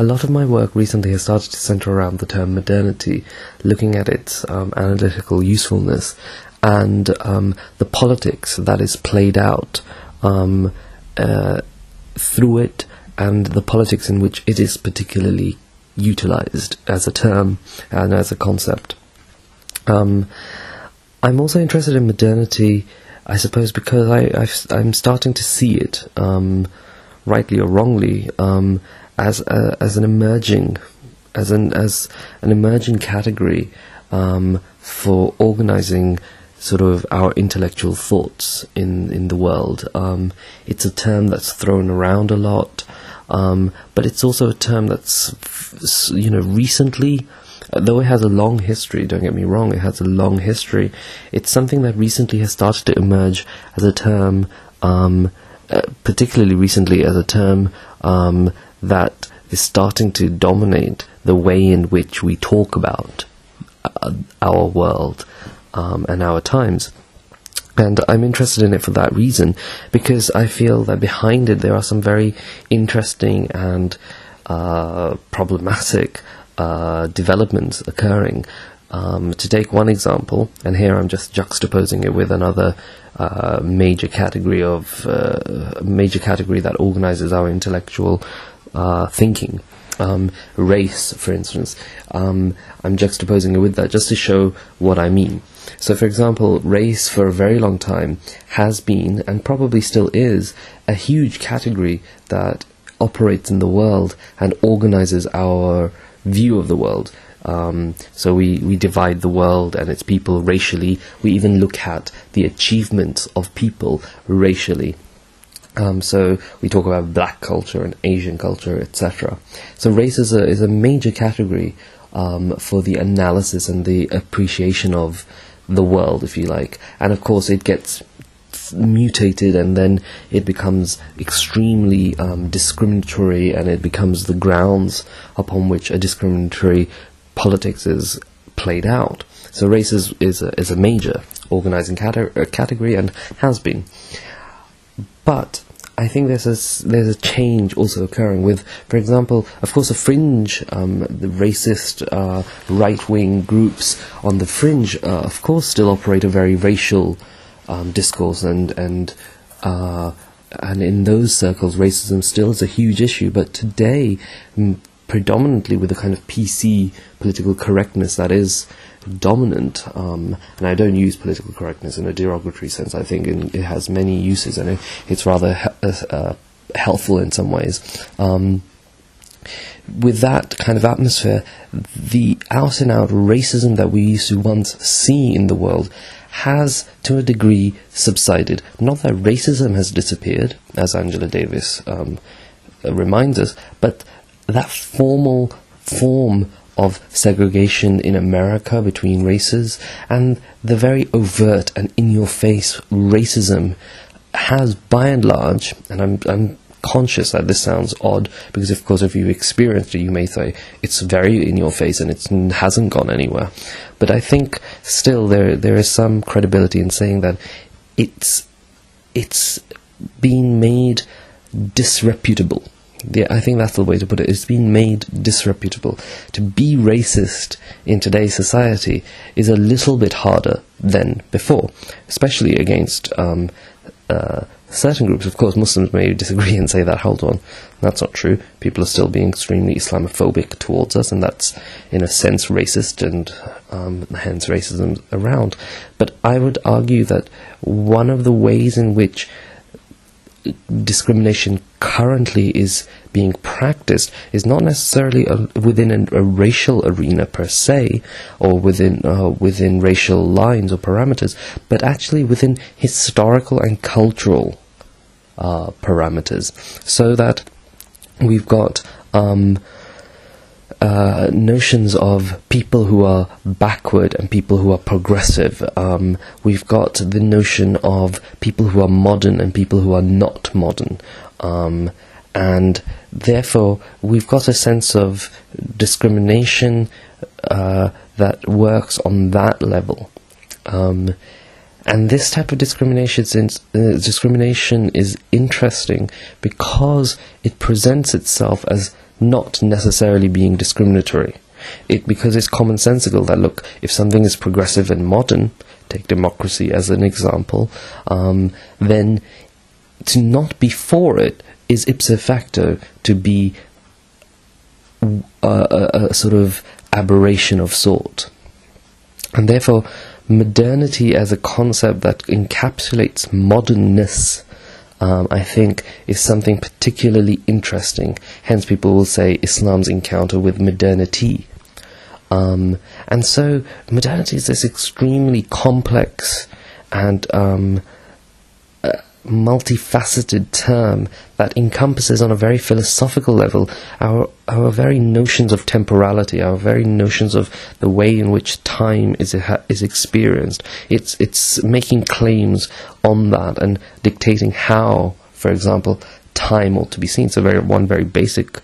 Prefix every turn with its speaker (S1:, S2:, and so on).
S1: a lot of my work recently has started to center around the term modernity, looking at its analytical usefulness and the politics that is played out through it, and the politics in which it is particularly utilized as a term and as a concept. I'm also interested in modernity, I suppose, because I'm starting to see it, rightly or wrongly, as an emerging category for organizing sort of our intellectual thoughts in the world. It's a term that's thrown around a lot, but it's also a term that's recently, though it has a long history, don't get me wrong, it has a long history, it's something that recently has started to emerge as a term, particularly recently as a term that is starting to dominate the way in which we talk about our world and our times. And I'm interested in it for that reason, because I feel that behind it there are some very interesting and problematic developments occurring. To take one example, and here I'm just juxtaposing it with another major category that organizes our intellectual thinking. Race, for instance. I'm juxtaposing it with that just to show what I mean. So, for example, race for a very long time has been, and probably still is, a huge category that operates in the world and organizes our view of the world. So we divide the world and its people racially. We even look at the achievements of people racially. So we talk about black culture and Asian culture, etc. So race is a major category for the analysis and the appreciation of the world, if you like. And of course it gets mutated, and then it becomes extremely discriminatory, and it becomes the grounds upon which a discriminatory politics is played out. So race is a major organizing category and has been. But I think there's a change also occurring with, for example, of course, a fringe, the racist right-wing groups on the fringe, of course, still operate a very racial discourse, and in those circles, racism still is a huge issue. But today, predominantly with the kind of PC political correctness that is dominant, and I don't use political correctness in a derogatory sense. I think it has many uses, and it's rather helpful in some ways. With that kind of atmosphere, the out-and-out racism that we used to once see in the world has, to a degree, subsided. Not that racism has disappeared, as Angela Davis reminds us, but that form of segregation in America between races, and the very overt and in-your-face racism has, by and large, and I'm conscious that this sounds odd, because of course if you've experienced it you may say it's very in your face and it hasn't gone anywhere. But I think still there is some credibility in saying that it's been made disreputable. I think that's the way to put it. It's been made disreputable. To be racist in today's society is a little bit harder than before, especially against certain groups. Of course, Muslims may disagree and say that, hold on, that's not true. People are still being extremely Islamophobic towards us, and that's, in a sense, racist, and hence racism around. But I would argue that one of the ways in which discrimination currently is being practiced is not necessarily within a racial arena per se, or within racial lines or parameters, but actually within historical and cultural parameters. So that we've got notions of people who are backward and people who are progressive. We've got the notion of people who are modern and people who are not modern. And therefore, we've got a sense of discrimination that works on that level. And this type of discrimination is interesting because it presents itself as not necessarily being discriminatory. Because it's commonsensical that, look, if something is progressive and modern, take democracy as an example, then to not be for it is ipso facto to be a sort of aberration of sort. And therefore, modernity as a concept that encapsulates modernness, I think, is something particularly interesting. Hence, people will say Islam's encounter with modernity. And so, modernity is this extremely complex and multifaceted term that encompasses on a very philosophical level our very notions of temporality, our very notions of the way in which time is experienced. It's making claims on that and dictating how, for example, time ought to be seen. So one very basic